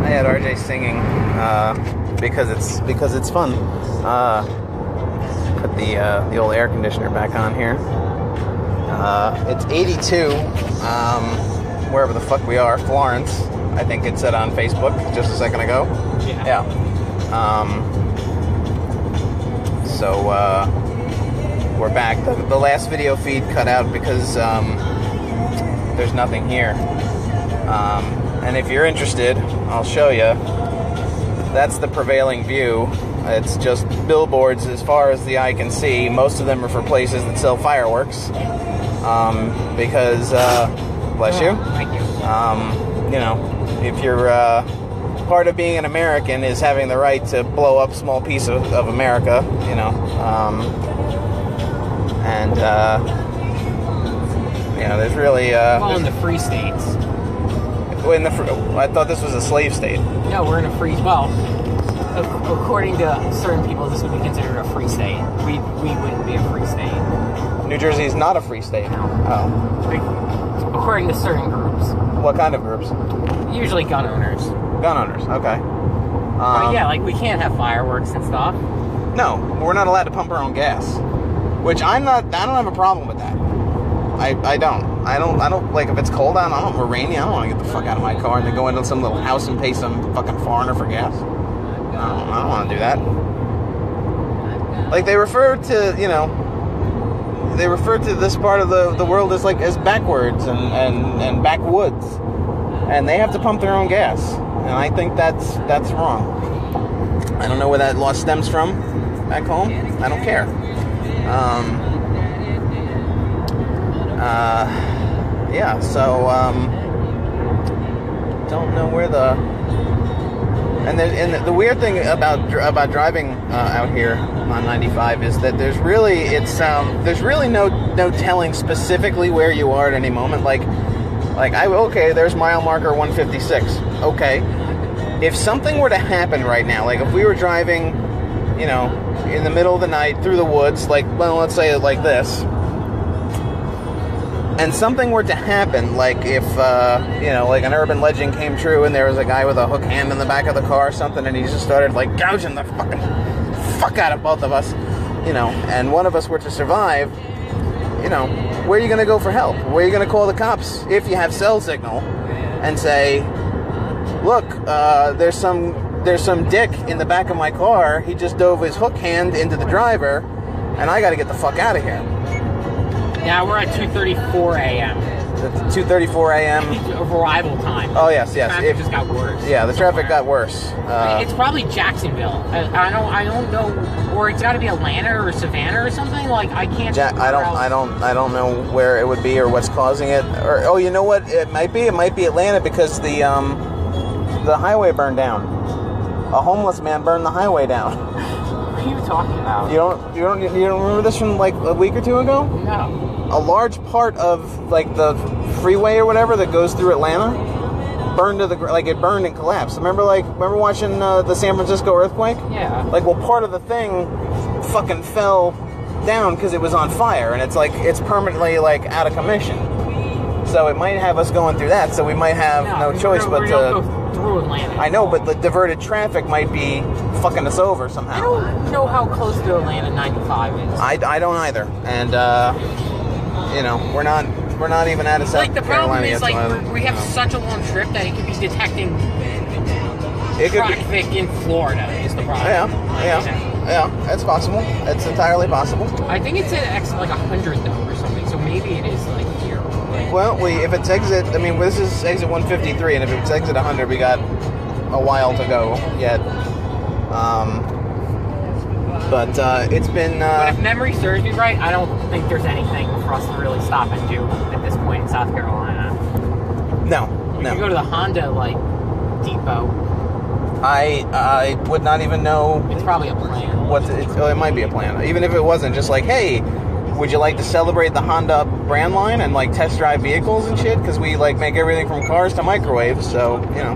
I had RJ singing because it's fun. Put the old air conditioner back on here. It's 82, wherever the fuck we are, Florence. I think it said on Facebook just a second ago. Yeah. So we're back. The last video feed cut out because there's nothing here. And if you're interested, I'll show you. That's the prevailing view. It's just billboards as far as the eye can see. Most of them are for places that sell fireworks. Because, bless you. Thank you. You know, if you're part of being an American is having the right to blow up small piece of America, you know. You know, there's really Well, in the free states. I thought this was a slave state. No, we're in a free. Well, according to certain people, this would be considered a free state. We wouldn't be a free state. New Jersey is not a free state. No. Oh. According to certain groups. What kind of groups? Usually gun owners. Gun owners. Okay. But yeah, like we can't have fireworks and stuff. No, we're not allowed to pump our own gas. Which I don't have a problem with that. I don't like if it's cold out or rainy, I don't want to get the fuck out of my car and then go into some little house and pay some fucking foreigner for gas. I don't want to do that. Like they refer to, you know, this part of the world as like as backwards and backwoods. And they have to pump their own gas. And I think that's wrong. I don't know where that law stems from back home. I don't care. Yeah, so, don't know where the... And the weird thing about driving out here on 95 is that there's really no telling specifically where you are at any moment. Okay, there's mile marker 156. Okay. If something were to happen right now, like if we were driving, you know, in the middle of the night through the woods, like, well, let's say it like this, and something were to happen, like if, you know, like an urban legend came true and there was a guy with a hook hand in the back of the car or something and he just started, like, gouging the fucking fuck out of both of us, you know, and one of us were to survive, you know, where are you going to go for help? Where are you going to call the cops if you have cell signal and say, look, there's some dick in the back of my car, he just dove his hook hand into the driver, and I got to get the fuck out of here. Yeah, we're at 2:34 a.m. 2:34 a.m. Arrival time. Oh yes. Traffic just got worse. Yeah, the traffic got worse. It's probably Jacksonville. I don't know, or it's got to be Atlanta or Savannah or something. Like I can't. I don't know where it would be or what's causing it. Or oh, you know what? It might be Atlanta because the highway burned down. A homeless man burned the highway down. What are you talking about? You don't remember this from like a week or two ago? No. A large part of like the freeway or whatever that goes through Atlanta burned to the it burned and collapsed. Remember watching the San Francisco earthquake? Yeah. Like, well, part of the thing fucking fell down because it was on fire, and it's permanently like out of commission. So it might have us going through that. So we might have no choice but to go through Atlanta. I know, but the diverted traffic might be fucking us over somehow. I don't know how close to Atlanta 95 is. I don't either, and you know, we're not even out of South Like the problem Carolina is, yet, like so we have such a long trip that it could be detecting traffic in Florida. Is the problem? Yeah, it's possible. It's entirely possible. I think it's at like 100 though, or something. So maybe it is like here. Like, Well, if it's exit, I mean, this is exit 153, and if it's exit 100, we got a while to go yet. But it's been... but if memory serves me right, I don't think there's anything for us to really stop and do at this point in South Carolina. No. You go to the Honda, like, depot. I would not even know... It's probably a plan. It might be a plan. Even if it wasn't, just like, hey, would you like to celebrate the Honda brand line and, like, test drive vehicles and shit? Because we, like, make everything from cars to microwaves, so, you know.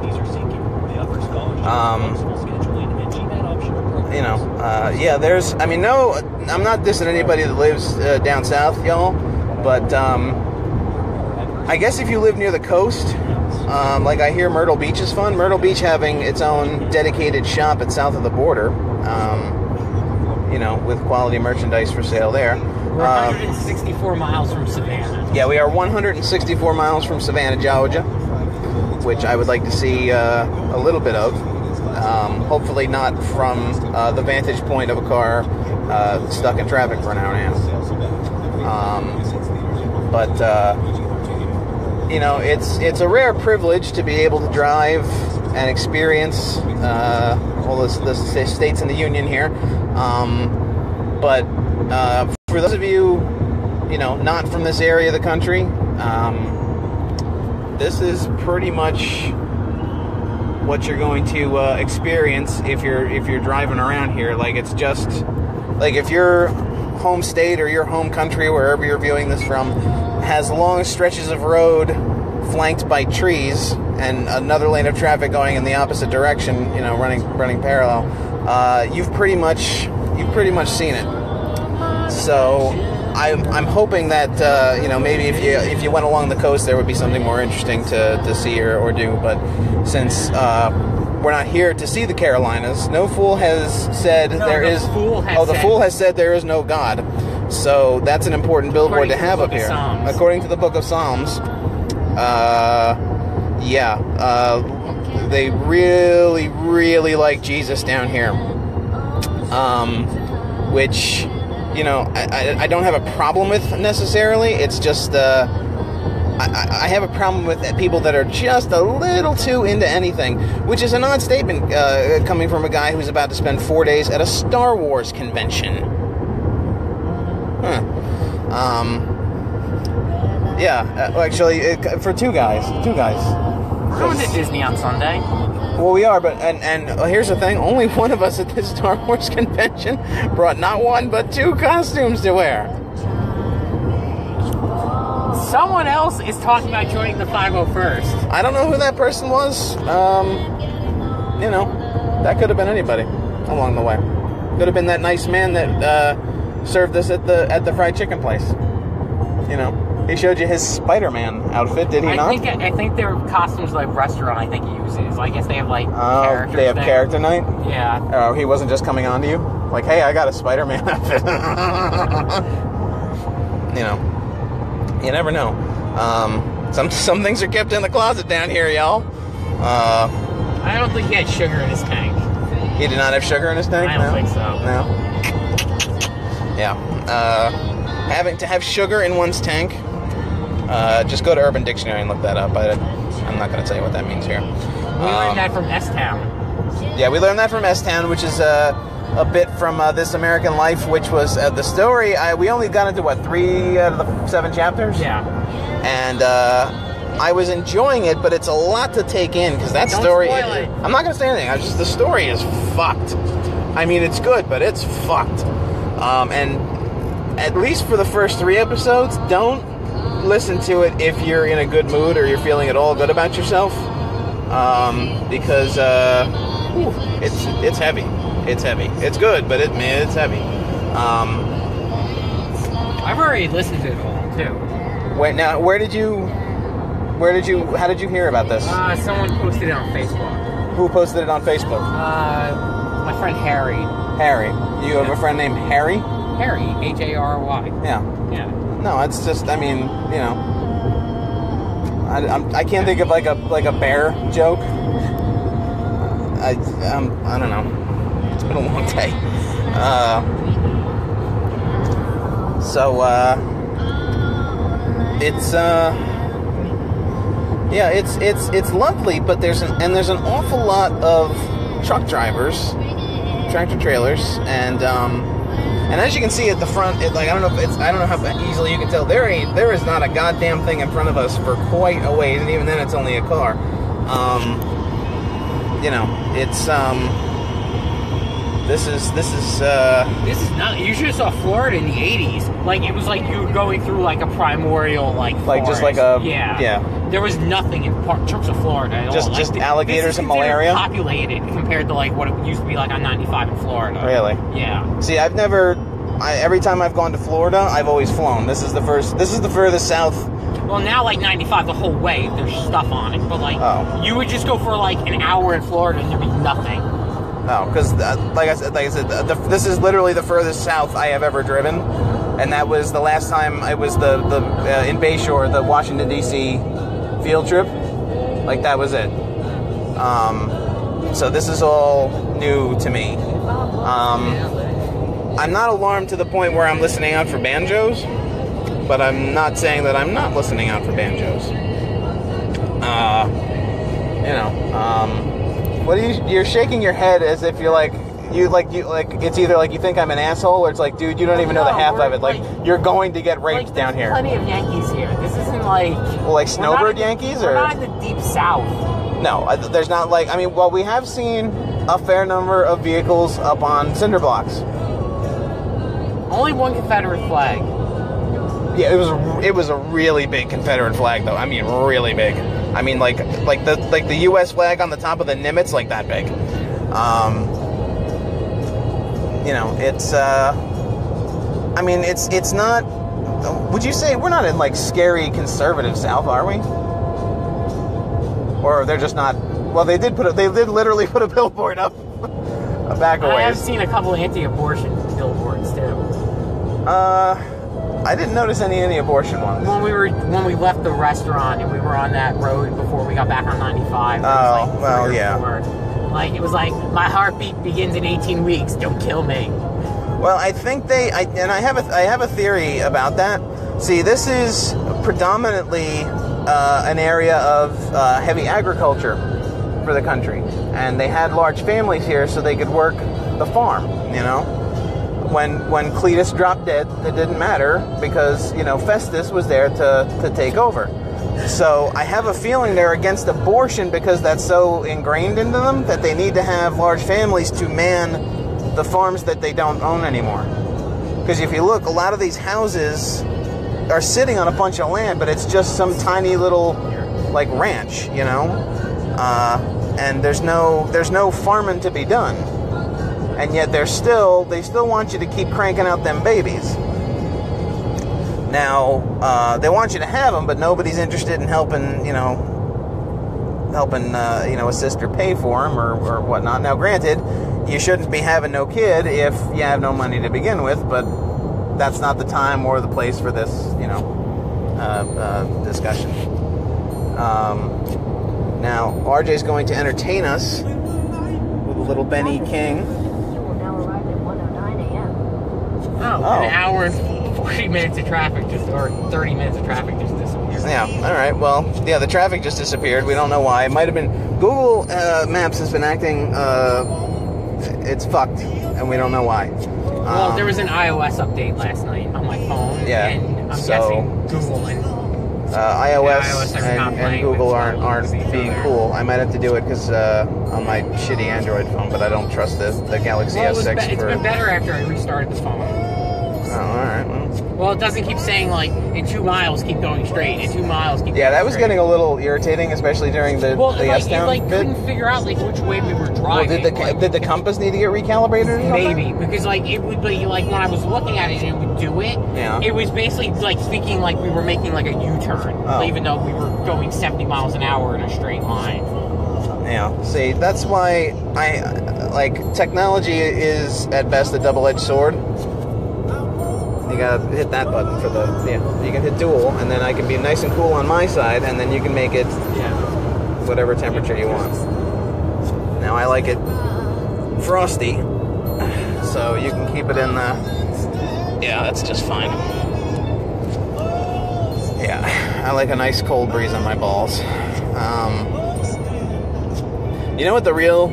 Yeah, there's, I mean, no, I'm not dissing anybody that lives down south, y'all, but I guess if you live near the coast, Like I hear Myrtle Beach is fun. Myrtle Beach having its own dedicated shop at south of the border. You know, with quality merchandise for sale there. We're 164 miles from Savannah. Yeah, we are 164 miles from Savannah, Georgia, which I would like to see a little bit of. Hopefully not from the vantage point of a car stuck in traffic for an hour and a half. But you know, it's a rare privilege to be able to drive and experience all the states in the Union here. But for those of you, you know, not from this area of the country, this is pretty much what you're going to experience if you're driving around here. Like, it's just like if your home state or your home country, wherever you're viewing this from, has long stretches of road flanked by trees and another lane of traffic going in the opposite direction, you know, running parallel, you've pretty much seen it. So I'm hoping that you know, maybe if you went along the coast, there would be something more interesting to see or do. But since we're not here to see the Carolinas, no fool has said the fool has said there is no God. So that's an important billboard to have up here. According to the Book of Psalms, they really, really like Jesus down here. Which, you know, I don't have a problem with necessarily. It's just I have a problem with people that are just a little too into anything, which is an odd statement coming from a guy who's about to spend 4 days at a Star Wars convention. Actually, for two guys. We're going to Disney on Sunday. Well, we are, but and here's the thing: only one of us at this Star Wars convention brought not one but two costumes to wear. Someone else is talking about joining the 501st. I don't know who that person was. You know, that could have been anybody along the way. Could have been that nice man that served us at the fried chicken place. You know, he showed you his Spider-Man outfit, did he not? I think their costumes like restaurant. I think he uses. I guess they have like characters. They have there. Character night. Yeah. Oh, he wasn't just coming on to you like, hey, I got a Spider-Man outfit. You know, you never know. Some things are kept in the closet down here, y'all. I don't think he had sugar in his tank. He did not have sugar in his tank? I don't think so. No. Yeah. Having to have sugar in one's tank, just go to Urban Dictionary and look that up. I'm not going to tell you what that means here. We learned that from S-Town. Yeah, we learned that from S-Town, which is a bit from This American Life, which was the story. We only got into, 3 out of the 7 chapters? Yeah. And I was enjoying it, but it's a lot to take in, because that story... Don't spoil it. I'm not going to say anything. The story is fucked. I mean, it's good, but it's fucked. And at least for the first 3 episodes, don't listen to it if you're in a good mood or you're feeling at all good about yourself. Because it's heavy. It's heavy. It's good, but it's heavy. I've already listened to it all, too. Wait, now, how did you hear about this? Someone posted it on Facebook. Who posted it on Facebook? My friend Harry. Harry. You have a friend named Harry? Harry, H-A-R-Y. Yeah. Yeah. No, it's just, I mean, you know, I can't think of like a bear joke. I don't know. It's been a long day. It's lovely, but there's an awful lot of truck drivers, tractor trailers, and as you can see at the front, I don't know how easily you can tell, there is not a goddamn thing in front of us for quite a ways, and even then it's only a car. You know, it's this is not. You should have saw Florida in the 80s. Like, it was like you were going through like a primordial forest. Just like a yeah. There was nothing in chunks of Florida at all. Just alligators and malaria. Populated compared to like what it used to be like on 95 in Florida. Really? Yeah. See, every time I've gone to Florida, I've always flown. This is the furthest south Well, now like 95 the whole way, there's stuff on it, but like you would just go for like an hour in Florida and there'd be nothing. Oh, because like I said, this is literally the furthest south I have ever driven, and that was the last time I was in Bayshore, the Washington D.C. field trip. Like that was it. So this is all new to me. I'm not alarmed to the point where I'm listening out for banjos, but I'm not saying that I'm not listening out for banjos. What are you're shaking your head as if you're like it's either like you think I'm an asshole or it's like, dude, you don't even know the half of it. Like you're going to get raped down here. Plenty of Yankees here. This isn't like snowbird Yankees or we're not in the deep south. No, there's not we have seen a fair number of vehicles up on cinder blocks. Only one Confederate flag. Yeah, it was a really big Confederate flag though. I mean, really big. I mean, like the U.S. flag on the top of the Nimitz, like that big. It's I mean, it's not. Would you say we're not in like scary conservative South, are we? Or they're just not. Well, they did literally put a billboard up back away. I have seen a couple anti-abortion billboards too. I didn't notice any abortion ones. When we left the restaurant and we were on that road before we got back on 95. Oh, well, yeah. Like it was like my heartbeat begins in 18 weeks. Don't kill me. Well, I think I have a theory about that. See, this is predominantly an area of heavy agriculture for the country, and they had large families here so they could work the farm. When Cletus dropped dead, it didn't matter because Festus was there to take over. So I have a feeling they're against abortion because that's so ingrained into them that they need to have large families to man the farms that they don't own anymore. Because if you look, a lot of these houses are sitting on a bunch of land, but it's just some tiny little like ranch, and there's no farming to be done. And yet they still want you to keep cranking out them babies. Now, they want you to have them, but nobody's interested in helping a sister pay for them or whatnot. Now, granted, you shouldn't be having no kid if you have no money to begin with, but that's not the time or the place for this, discussion. Now, RJ's going to entertain us with a little Benny King. An hour and 40 minutes of traffic or 30 minutes of traffic just disappeared. Yeah, all right. Well, yeah, the traffic just disappeared. We don't know why. It might have been Google Maps has been acting it's fucked, and we don't know why. Well, there was an iOS update last night on my phone, and I'm guessing Google and iOS and Google aren't being cool. I might have to do it because on my shitty Android phone, but I don't trust the Galaxy S6. It's been better after I restarted the phone. Oh, all right. Well, it doesn't keep saying like in 2 miles keep going straight. In 2 miles keep. Yeah, that was getting a little irritating, especially during the S-Town bit. Couldn't figure out like which way we were driving. Well, did the compass need to get recalibrated? Or maybe because like it would be like when I was looking at it and it would do it. Yeah. It was basically like speaking like we were making like a U-turn, even though we were going 70 miles an hour in a straight line. Yeah. See, that's why technology is at best a double-edged sword. You gotta hit that button for you can hit dual, and then I can be nice and cool on my side, and then you can make it whatever temperature you want. Now I like it frosty, so you can keep it in the. Yeah, that's just fine. Yeah, I like a nice cold breeze on my balls. You know what the real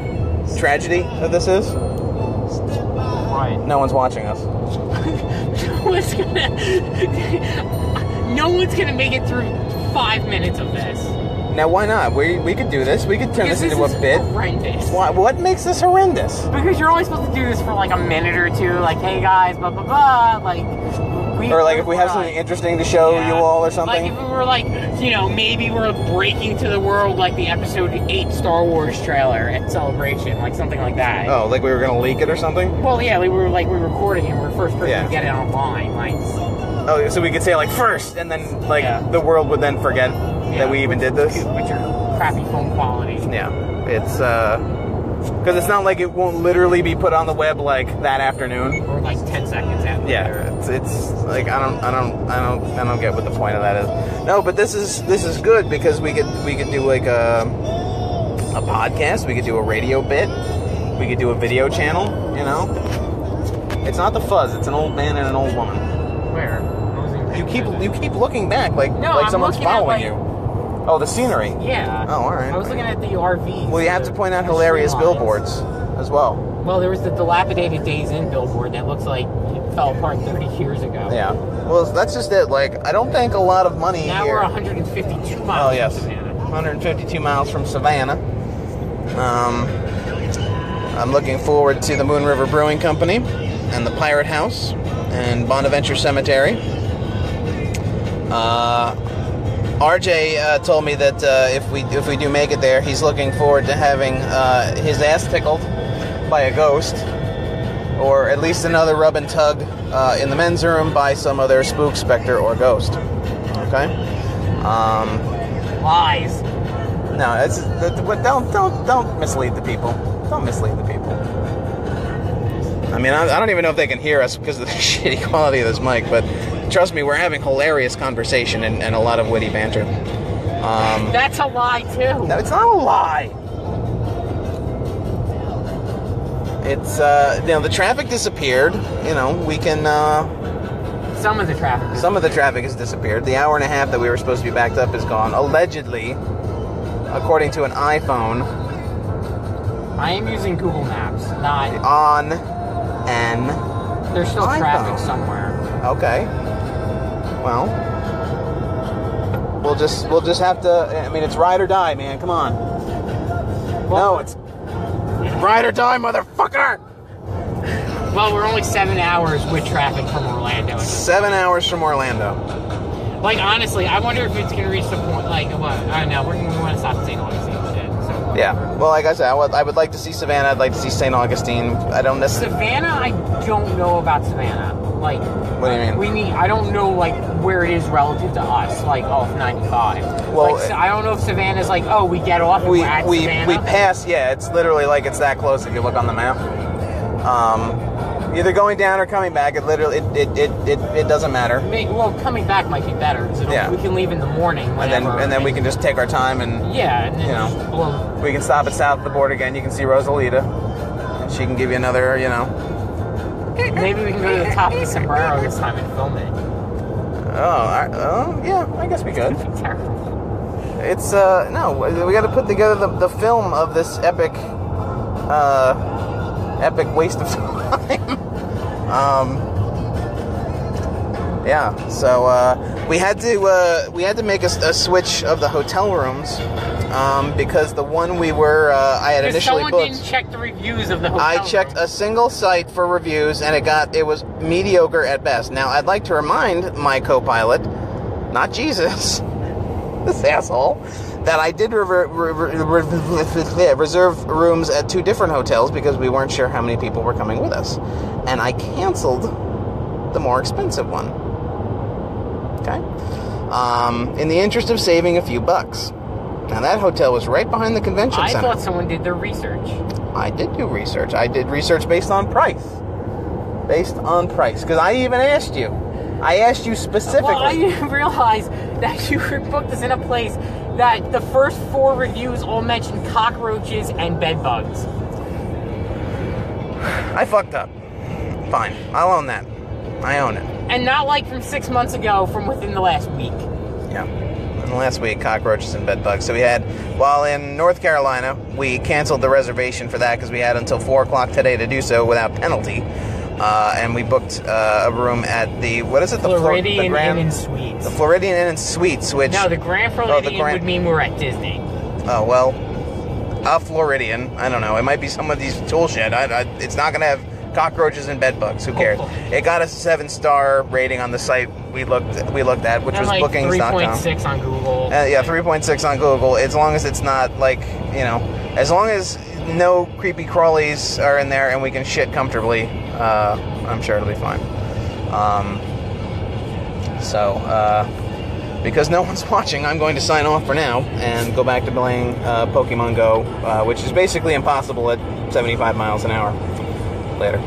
tragedy of this is? Why? No one's watching us. No one's gonna make it through 5 minutes of this. Now, why not? We could do this. We could turn this into a bit. Horrendous. What makes this horrendous? Because you're only supposed to do this for like a minute or two. Like, hey guys, blah blah blah. Like, if we have something interesting to show you all or something. Like if we were like, maybe we're breaking to the world like the episode 8 Star Wars trailer at Celebration, like something like that. Oh, like we were gonna leak it or something? Well, yeah, we were recording it. We were the first person to get it online. Like, Oh, so we could say like first, and then like Yeah. the world would then forget that we even did this. With your crappy phone quality. Yeah, it's because it's not like it won't literally be put on the web like that afternoon. Or like 10 seconds after. Yeah, it's like I don't get what the point of that is. No, but this is good because we could do like a podcast, we could do a radio bit, we could do a video channel. You know, it's not the fuzz; it's an old man and an old woman. Where? I wasn't even You keep looking back like No, like I'm someone's looking at, following like- you. Oh, the scenery. Yeah. Oh, all right. I was looking at the RVs. Well, you have to point out the hilarious tree lines. billboards as well. Well, there was the dilapidated Days Inn billboard that looks like it fell apart 30 years ago. Yeah. Well, that's just it. Like, I don't think a lot of money Now here. we're 152 miles Oh, yes. from Savannah. 152 miles from Savannah. I'm looking forward to the Moon River Brewing Company and the Pirate House and Bonaventure Cemetery. RJ told me that if we do make it there, he's looking forward to having his ass tickled by a ghost, or at least another rub and tug in the men's room by some other spook, specter, or ghost. Okay. Lies. No, don't mislead the people. Don't mislead the people. I mean, I don't even know if they can hear us because of the shitty quality of this mic, but trust me, we're having hilarious conversation and a lot of witty banter. That's a lie, too. No, it's not a lie. It's, the traffic disappeared. You know, we can, Some of the traffic. some of the traffic has disappeared. The hour and a half that we were supposed to be backed up is gone. Allegedly, according to an iPhone, I am using Google Maps, not... on an... There's still iPhone. traffic somewhere. Okay. Well, we'll just have to. I mean, it's ride or die, man. Come on. Well, No, it's ride or die, motherfucker. Well, we're only 7 hours with traffic from Orlando. 7 hours from Orlando. Like, honestly, I wonder if it's going to reach the point, like, what? I don't know, we want to stop at St. Augustine and shit, so... Yeah. Well, like I said, I would like to see Savannah. I'd like to see St. Augustine. I don't necessarily. Savannah, I don't know about Savannah. Like... What do you mean? I don't know, like, where it is relative to us, like, off 95. Well, like, I don't know if Savannah's like, oh, we get off and we're at Savannah. we pass. Yeah, it's literally like it's that close if you look on the map. Either going down or coming back. It literally it doesn't matter. Well, coming back might be better, so Yeah. we can leave in the morning, whenever. And then we can just take our time and Yeah, and then, you know. well, we can stop at south of the border again. You can see Rosalita, and she can give you another, you know. maybe we can go to the top of the sombrero this time and film it. Yeah, I guess we could. It'd be terrible. It's no, we got to put together the film of this epic waste of time. Yeah, so we had to make a switch of the hotel rooms because the one we were I had initially Someone booked. didn't check the reviews of the hotel I checked room. a single site for reviews, and it was mediocre at best. Now, I'd like to remind my co-pilot, not Jesus, this asshole, that I did reserve rooms at 2 different hotels because we weren't sure how many people were coming with us. And I canceled the more expensive one. Okay? In the interest of saving a few bucks. Now, that hotel was right behind the convention I center. thought someone did their research. I did do research. I did research based on price. Based on price. Because I even asked you. I asked you specifically. Well, I didn't realize that you were booked us in a place that the first 4 reviews all mentioned cockroaches and bed bugs. I fucked up. Fine. I'll own that. I own it. And not like from 6 months ago, from within the last week. Yeah. And last week, cockroaches and bed bugs. So we had, while in North Carolina, we canceled the reservation for that because we had until 4 o'clock today to do so without penalty. And we booked a room at the, what is it? Floridian the Grand, Inn and Suites. The Floridian Inn and Suites, which... No, the Grand Floridian would mean we're at Disney. Oh, well, a Floridian. I don't know. It might be some of these tool shed. It's not going to have cockroaches and bed bugs. Who cares? It got a 7-star rating on the site we looked at, which was like bookings.com. 3.6 on Google. Yeah, 3.6 on Google. As long as it's not like, you know, as long as no creepy crawlies are in there and we can shit comfortably, I'm sure it'll be fine. So, because no one's watching, I'm going to sign off for now and go back to playing Pokemon Go, which is basically impossible at 75 miles an hour. Later.